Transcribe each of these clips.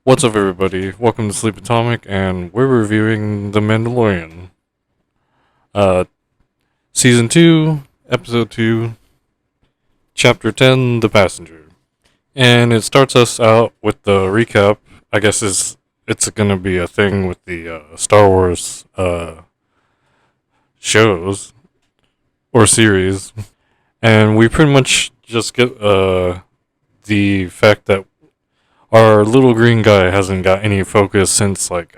What's up, everybody? Welcome to Sleep Atomic, and we're reviewing The Mandalorian. Uh, Season 2, Episode 2, Chapter 10, The Passenger. And it starts us out with the recap. I guess it's gonna be a thing with the Star Wars shows or series. And we pretty much just get the fact that our little green guy hasn't got any focus since, like,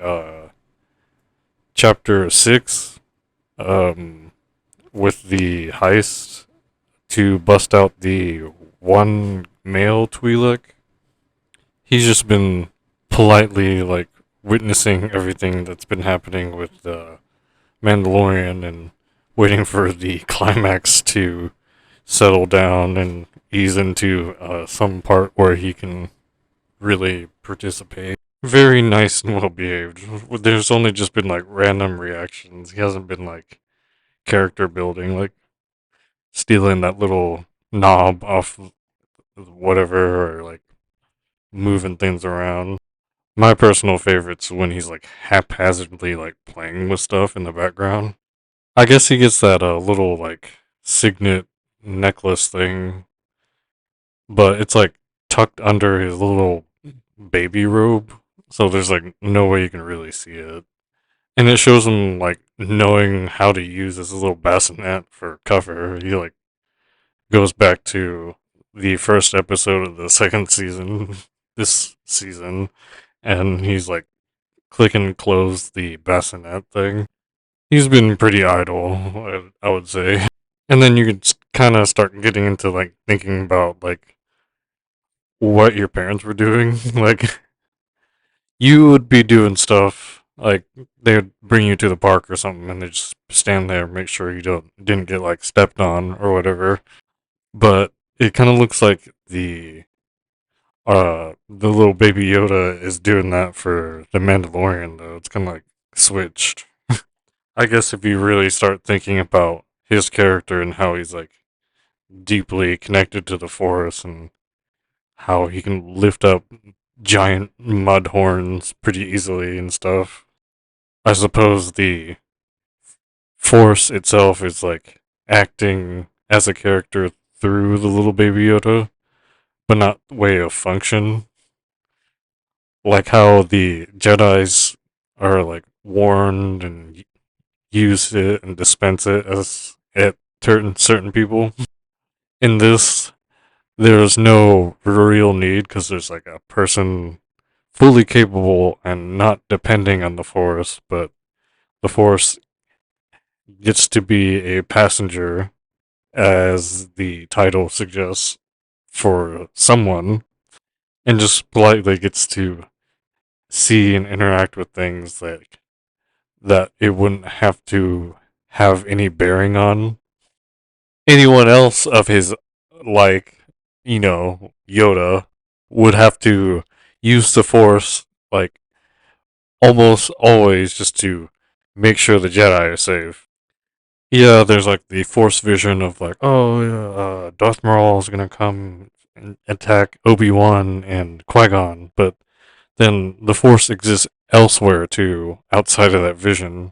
Chapter 6. Um, with the heist to bust out the one male Twi'lek. He's just been politely, like, witnessing everything that's been happening with the Mandalorian and waiting for the climax to settle down and ease into some part where he can really participate. Very nice and well behaved. There's only just been like random reactions. He hasn't been like character building. Like stealing that little knob off whatever or like moving things around. My personal favorite's when he's like haphazardly like playing with stuff in the background. I guess he gets that little like signet necklace thing, but it's like tucked under his little baby robe, so there's like no way you can really see it. And it shows him like knowing how to use his little bassinet for cover. He like goes back to the first episode of the second season, this season, and he's like click and close the bassinet thing. He's been pretty idle, I would say. And then you could kind of start getting into like thinking about like what your parents were doing. Like you would be doing stuff like they would bring you to the park or something, and they just stand there, make sure you didn't get like stepped on or whatever. But it kind of looks like the little Baby Yoda is doing that for the Mandalorian, though. It's kind of like switched. I guess if you really start thinking about his character and how he's like deeply connected to the Force and how he can lift up giant mud horns pretty easily and stuff, I suppose the Force itself is like acting as a character through the little Baby Yoda, but not way of function. Like how the Jedi's are like warned and use it and dispense it as at certain people. In this, there's no real need because there's like a person fully capable and not depending on the Force, but the Force gets to be a passenger, as the title suggests, for someone, and just politely gets to see and interact with things that it wouldn't have to have any bearing on anyone else of his, like, Yoda would have to use the Force like almost always just to make sure the Jedi are safe. Yeah, there's like the Force vision of like, oh yeah, Darth Maul is gonna come and attack Obi-Wan and Qui-Gon, but then the Force exists elsewhere too, outside of that vision.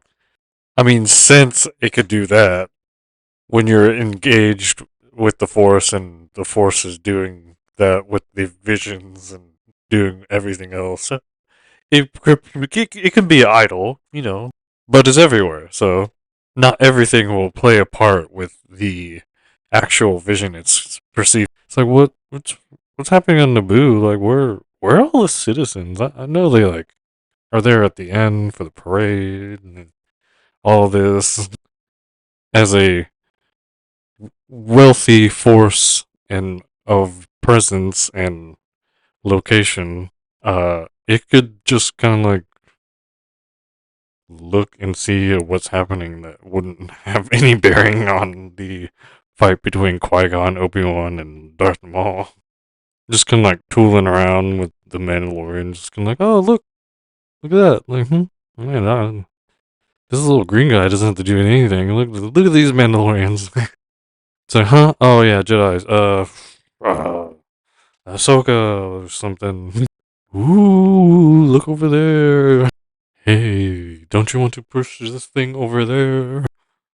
I mean, since it could do that, when you're engaged with the Force and the Force is doing that with the visions and doing everything else, it can be idle, but it's everywhere. So not everything will play a part with the actual vision it's perceived. It's like what's happening on Naboo? Like where are all the citizens? I know they like are there at the end for the parade and all this as a wealthy force and of presence and location. It could just kind of like look and see what's happening that wouldn't have any bearing on the fight between Qui-Gon, Obi-Wan, and Darth Maul. Just kind of like tooling around with the Mandalorian, just kind of like, oh look at that, like, man, this little green guy doesn't have to do anything. Look at these Mandalorians. It's like, huh? Oh yeah, Jedi's. Ahsoka or something. Ooh, look over there. Hey, don't you want to push this thing over there?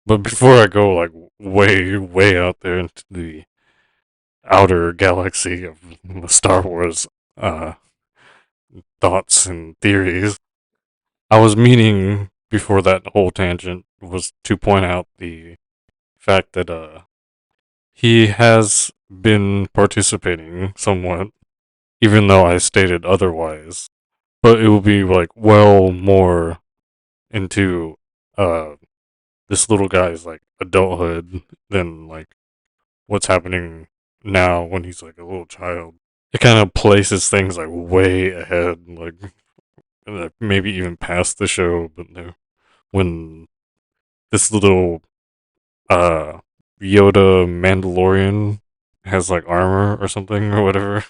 But before I go like way, way out there into the outer galaxy of Star Wars uh, thoughts and theories, I was meaning before that whole tangent was to point out the fact that he has been participating somewhat, even though I stated otherwise. But it will be like well more into uh this little guy's like adulthood than like what's happening now when he's like a little child. It kind of places things like way ahead, like maybe even past the show. But no, when this little uh Yoda Mandalorian has like armor or something or whatever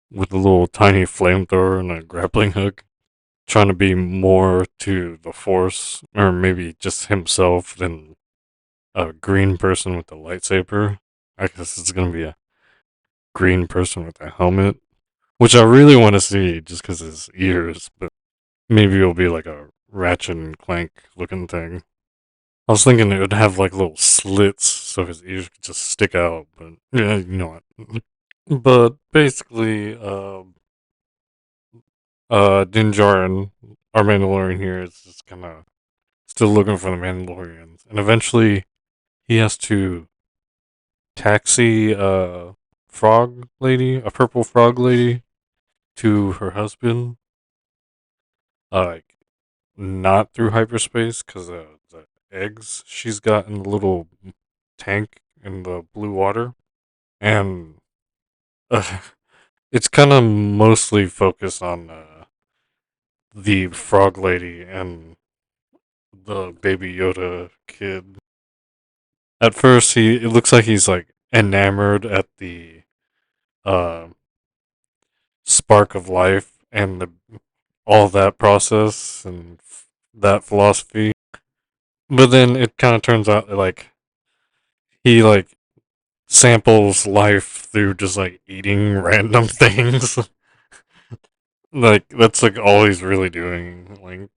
with a little tiny flamethrower and a grappling hook, trying to be more to the Force or maybe just himself than a green person with a lightsaber. I guess it's gonna be a green person with a helmet, which I really want to see just because his ears. But maybe it'll be like a Ratchet and Clank looking thing. I was thinking it would have like little slits so his ears could just stick out, but yeah, you know what. But basically, Din Djarin, our Mandalorian here, is just kind of still looking for the Mandalorians, and eventually he has to taxi a frog lady, a purple frog lady, to her husband. Like not through hyperspace because the eggs she's got in the little tank in the blue water, and uh, it's kind of mostly focused on the frog lady and the baby Yoda kid. At first, it looks like he's like enamored at the uh, spark of life and all that process and that philosophy. But then it kind of turns out like he like samples life through just like eating random things. Like that's like all he's really doing, like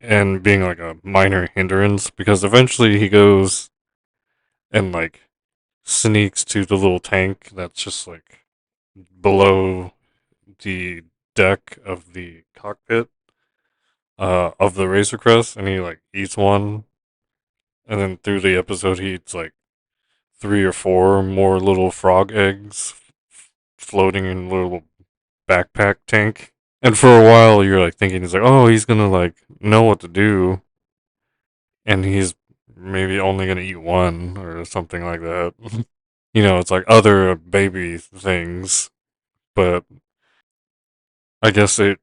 and being like a minor hindrance because eventually he goes and like sneaks to the little tank that's just like below the deck of the cockpit of the Razor Crest, and he like eats one, and then through the episode he eats like three or four more little frog eggs floating in a little backpack tank. And for a while you're like thinking he's like, oh, he's gonna like know what to do, and he's maybe only gonna eat one or something like that. It's like other baby things, but I guess it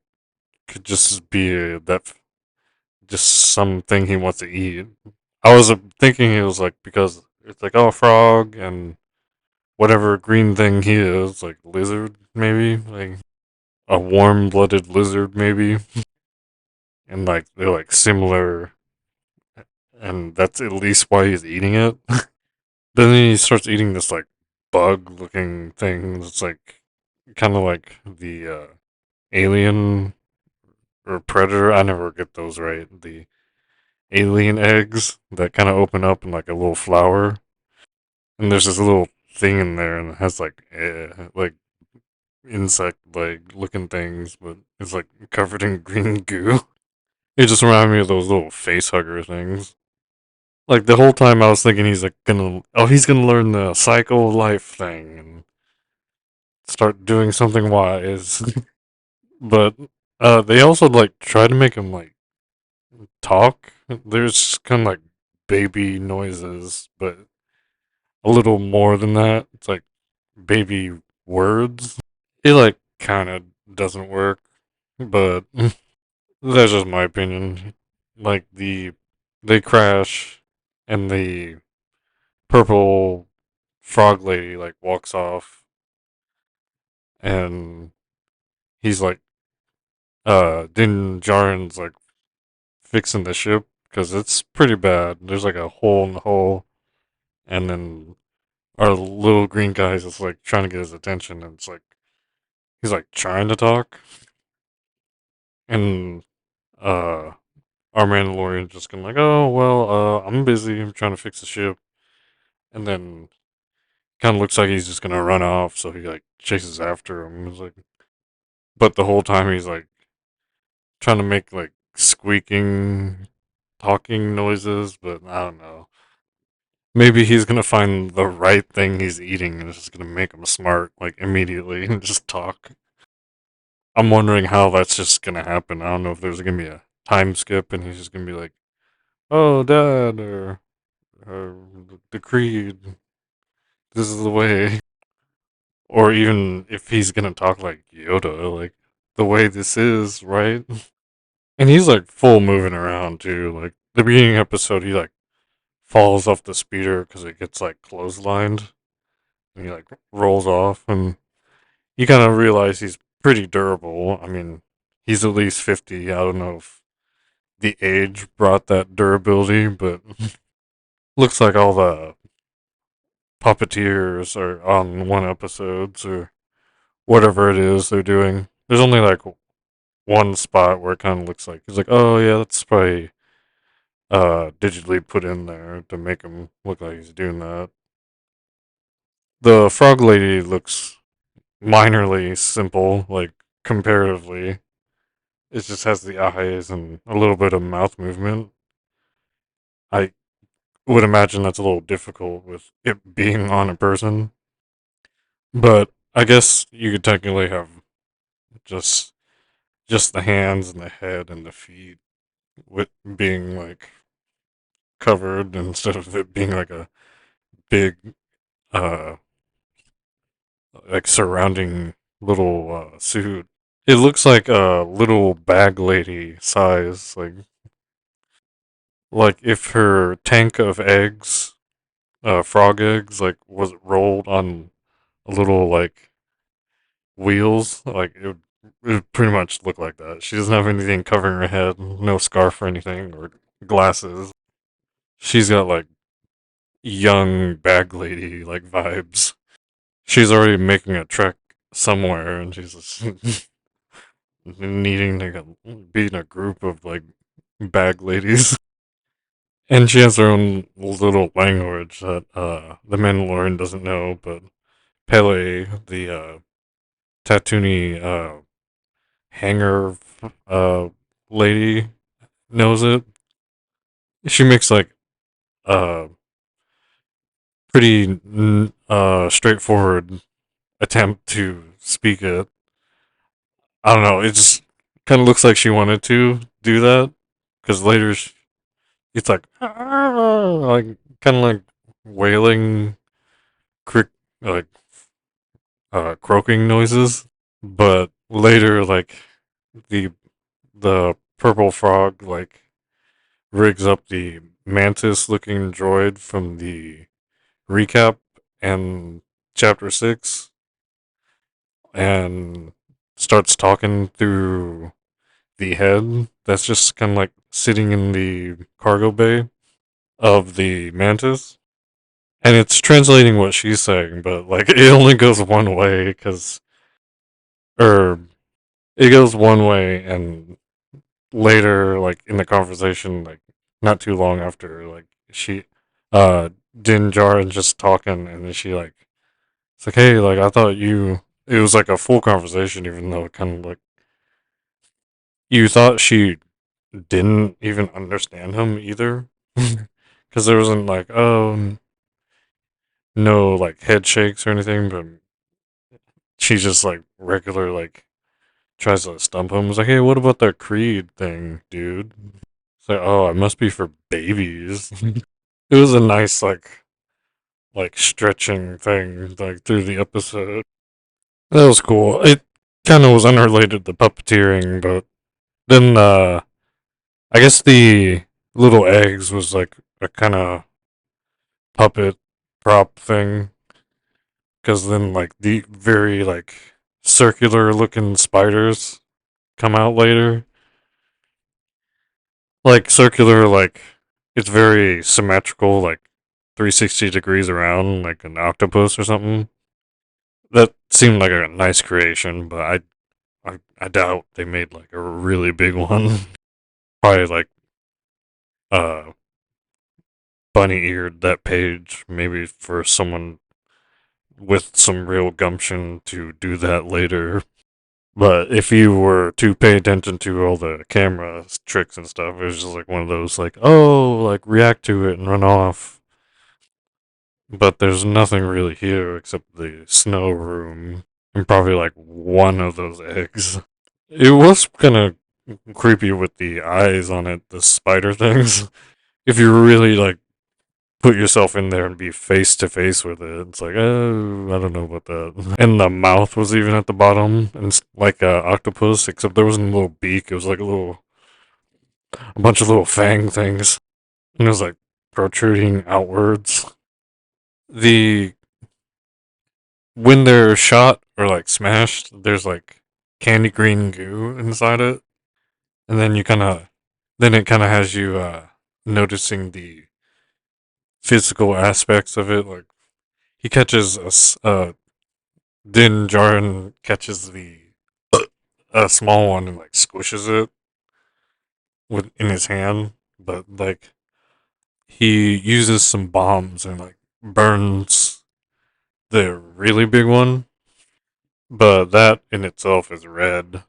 could just be that just something he wants to eat. I was thinking it was like because it's like oh frog and whatever green thing he is like lizard maybe like a warm-blooded lizard maybe, and like they're like similar, and that's at least why he's eating it. Then he starts eating this like bug-looking thing that's like kind of like the alien or predator. I never get those right. The alien eggs that kind of open up in like a little flower, and there's this little thing in there, and it has like insect like looking things, but it's like covered in green goo. It just reminded me of those little face hugger things. Like the whole time I was thinking he's gonna learn the cycle of life thing and start doing something wise. But they also like try to make him like talk. There's kind of like baby noises, but a little more than that. It's like baby words. It like kind of doesn't work, but that's just my opinion. Like they crash, and the purple frog lady like walks off, and he's like, Din Djarin's like fixing the ship because it's pretty bad. There's like a hole in the hull, and then our little green guy is just like trying to get his attention, and it's like he's like trying to talk, and uh, our Mandalorian just gonna like, oh well, I'm busy. I'm trying to fix the ship, and then kind of looks like he's just gonna run off. So he like chases after him. It's like, but the whole time he's like trying to make like squeaking, talking noises. But I don't know. Maybe he's gonna find the right thing he's eating and it's just gonna make him smart like immediately and just talk. I'm wondering how that's just gonna happen. I don't know if there's gonna be a time skip and he's just gonna be like, "Oh, Dad," or "The Creed, this is the way," or even if he's gonna talk like Yoda, like the way this is, right? And he's like full moving around too. Like the beginning episode, he like falls off the speeder because it gets like clotheslined and he like rolls off and you kind of realize he's pretty durable. I mean, he's at least 50. I don't know if the age brought that durability, but looks like all the puppeteers are on one episodes or whatever it is they're doing. There's only like one spot where it kind of looks like he's like, oh yeah, that's probably digitally put in there to make him look like he's doing that. The frog lady looks minorly simple, like comparatively. It just has the eyes and a little bit of mouth movement. I would imagine that's a little difficult with it being on a person, but I guess you could technically have just just the hands and the head and the feet with being like covered instead of it being like a big uh like surrounding little suit. It looks like a little bag lady size, like if her tank of eggs, frog eggs, like was rolled on a little like wheels, like it would pretty much look like that. She doesn't have anything covering her head, no scarf or anything, or glasses. She's got like young bag lady like vibes. She's already making a trek somewhere, and she's just needing to be in a group of like bag ladies. And she has her own little language that the Mandalorian doesn't know, but Pele, the Tatooine hanger uh, lady, knows it. She makes like a pretty straightforward attempt to speak it. I don't know. It just kind of looks like she wanted to do that because later it's like like kind of like wailing, crick, like croaking noises. But later, like the the purple frog like rigs up the mantis looking droid from the recap and chapter 6 and starts talking through the head that's just kind of like sitting in the cargo bay of the mantis. And it's translating what she's saying, but like it only goes one way because, or it goes one way, and later, like in the conversation, like not too long after, like she, uh, Din Djarin just talking, and then she like, it's like, hey, like I thought you, it was like a full conversation, even though it kind of like you thought she didn't even understand him either, because there wasn't like, oh, no, like head shakes or anything, but she's just like regular, like tries to stump him. Was like, hey, what about that Creed thing, dude? It's like, oh, it must be for babies. It was a nice like stretching thing like through the episode. That was cool. It kind of was unrelated to puppeteering, but then I guess the little eggs was like a kind of puppet prop thing because then like the very like circular looking spiders come out later. Like circular, like it's very symmetrical, like 360 degrees around, like an octopus or something. That seemed like a nice creation, but I doubt they made like a really big one. Probably like uh bunny eared that page maybe for someone with some real gumption to do that later. But if you were to pay attention to all the camera tricks and stuff, it was just like one of those like, oh, like react to it and run off. But there's nothing really here except the snow room and probably like one of those eggs. It was kind of creepy with the eyes on it, the spider things. If you really like put yourself in there and be face to face with it, it's like, oh, I don't know about that. And the mouth was even at the bottom, and it's like a octopus, except there wasn't a little beak. It was like a bunch of little fang things, and it was like protruding outwards. The when they're shot or like smashed, there's like candy green goo inside it, and then it kind of has you noticing the physical aspects of it. Like he catches Din Djarin catches the a small one and like squishes it with in his hand, but like he uses some bombs and like burns the really big one, but that in itself is red.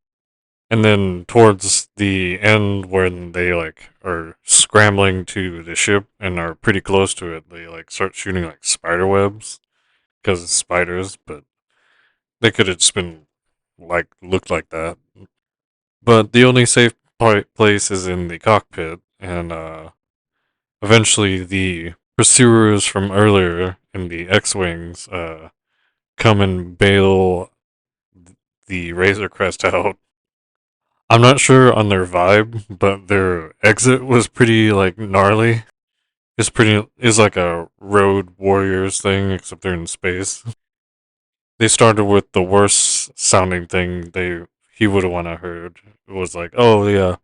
And then towards the end, when they like are scrambling to the ship and are pretty close to it, they like start shooting like spider webs because it's spiders, but they could have just been like looked like that. But the only safe place is in the cockpit, and eventually the pursuers from earlier in the X-wings come and bail the Razor Crest out. I'm not sure on their vibe, but their exit was pretty like gnarly. It's like a Road Warriors thing, except they're in space. They started with the worst sounding thing they he would have wanna heard. It was like, oh yeah,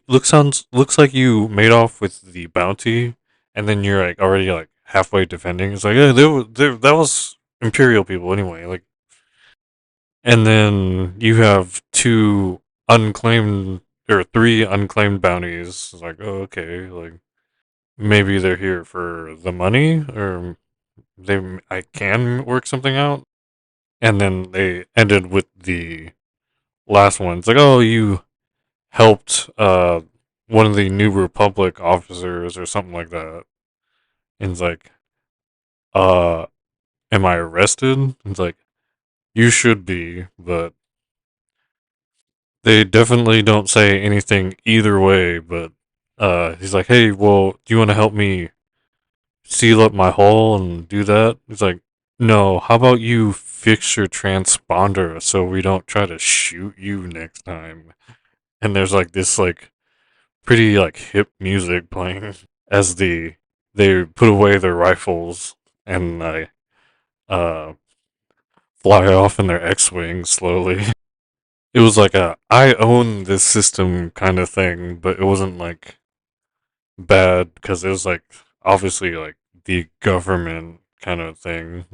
looks like you made off with the bounty, and then you're like already like halfway defending. It's like, yeah, that was Imperial people anyway. Like, and then you have two unclaimed or three unclaimed bounties. It's like, oh, okay, like maybe they're here for the money, or I can work something out. And then they ended with the last one. It's like, oh, you helped one of the New Republic officers or something like that. And it's like, uh, am I arrested? It's like, you should be, but they definitely don't say anything either way. But he's like, hey, well, do you want to help me seal up my hole and do that? He's like, no, how about you fix your transponder so we don't try to shoot you next time? And there's like this like pretty like hip music playing as they put away their rifles and uh fly off in their X-wing slowly. It was like a I own this system kind of thing, but it wasn't like bad because it was like obviously like the government kind of thing.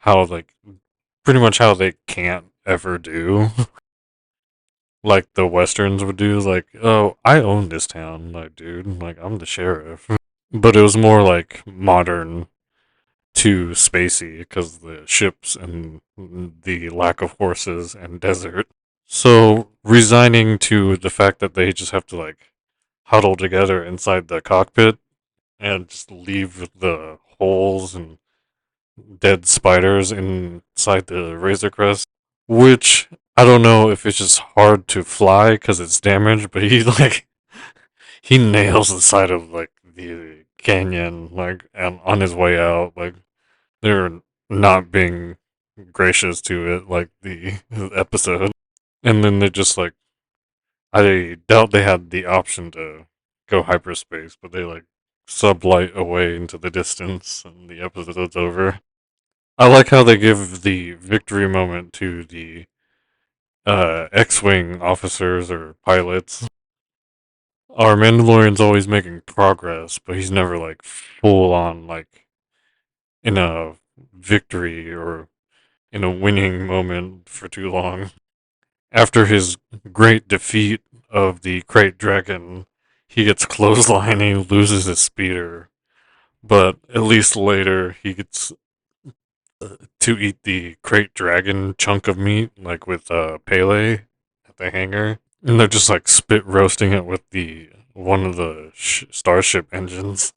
How like pretty much how they can't ever do like the westerns would do. Like, oh, I own this town, like dude, like I'm the sheriff. But it was more like modern to spacey because the ships and the lack of horses and desert. So resigning to the fact that they just have to like huddle together inside the cockpit and just leave the holes and dead spiders inside the Razor Crest, which I don't know if it's just hard to fly because it's damaged, but he like he nails the side of like the canyon like and on his way out. Like they're not being gracious to it like the episode. And then they're just like I doubt they had the option to go hyperspace, but they like sublight away into the distance and the episode's over. I like how they give the victory moment to the X-wing officers or pilots. Our Mandalorian's always making progress, but he's never like full on like in a victory or in a winning moment for too long. after his great defeat of the Great Dragon, he gets clotheslined and he loses his speeder. But at least later he gets to eat the Great Dragon chunk of meat, like with Pele at the hangar. And they're just like spit roasting it with the one of the starship engines.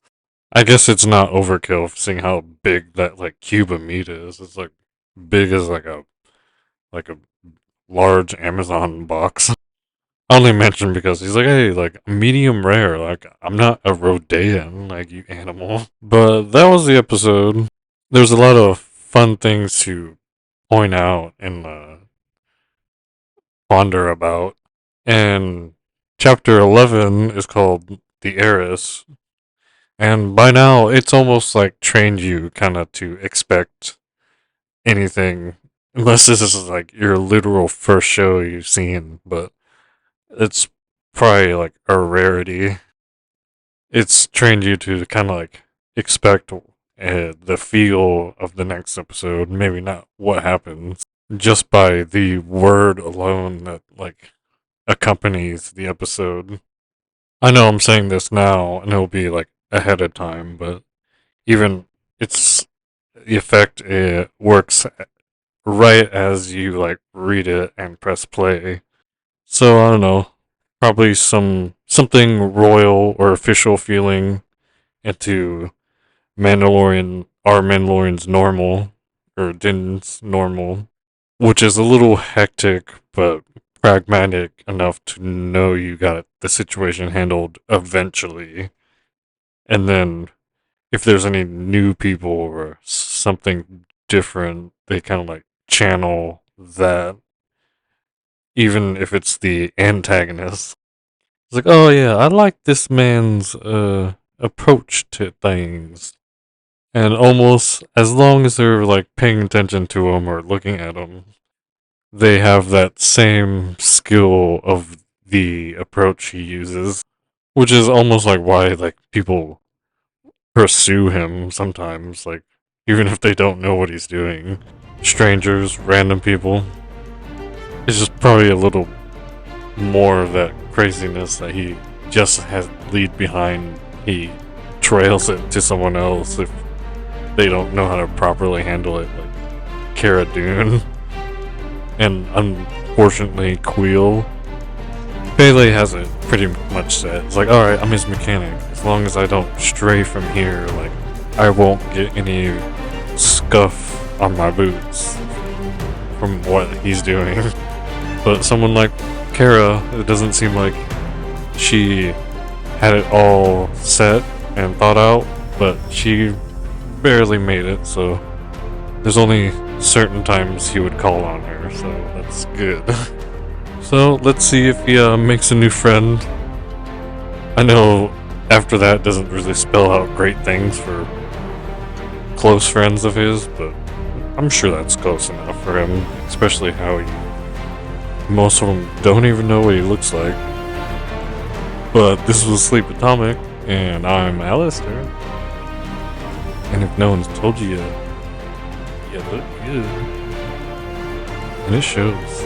I guess it's not overkill seeing how big that like cube of meat is. It's like big as like a large Amazon box. I only mention because he's like, hey, like medium rare. Like I'm not a Rodan, like you animal. But that was the episode. There's a lot of fun things to point out and ponder about. And chapter 11 is called The Heiress. And by now, it's almost like trained you kind of to expect anything, unless this is like your literal first show you've seen, but it's probably like a rarity. It's trained you to kind of like expect the feel of the next episode, maybe not what happens, just by the word alone that like accompanies the episode. I know I'm saying this now and it'll be like ahead of time, but even it's the effect it works right as you like read it and press play. So I don't know, probably something royal or official feeling into Mandalorian's normal or Din's normal, which is a little hectic but pragmatic enough to know you got the situation handled eventually. And then if there's any new people or something different, they kind of like channel that, even if it's the antagonist. It's like, oh yeah, I like this man's approach to things. And almost as long as they're like paying attention to him or looking at him, they have that same skill of the approach he uses, which is almost like why like people pursue him sometimes, like even if they don't know what he's doing. Strangers, random people. It's just probably a little more of that craziness that he just has lead behind. He trails it to someone else if they don't know how to properly handle it, like Cara Dune and unfortunately Queel. Pele has it pretty much set. It's like, alright, I'm his mechanic. As long as I don't stray from here, like, I won't get any scuff on my boots from what he's doing. But someone like Cara, it doesn't seem like she had it all set and thought out, but she barely made it, so there's only certain times he would call on her, so that's good. So let's see if he makes a new friend. I know after that doesn't really spell out great things for close friends of his, but I'm sure that's close enough for him, especially how most of them don't even know what he looks like. But this was Sleep Atomic, and I'm Alistair. And if no one's told you yet, you look good. And it shows.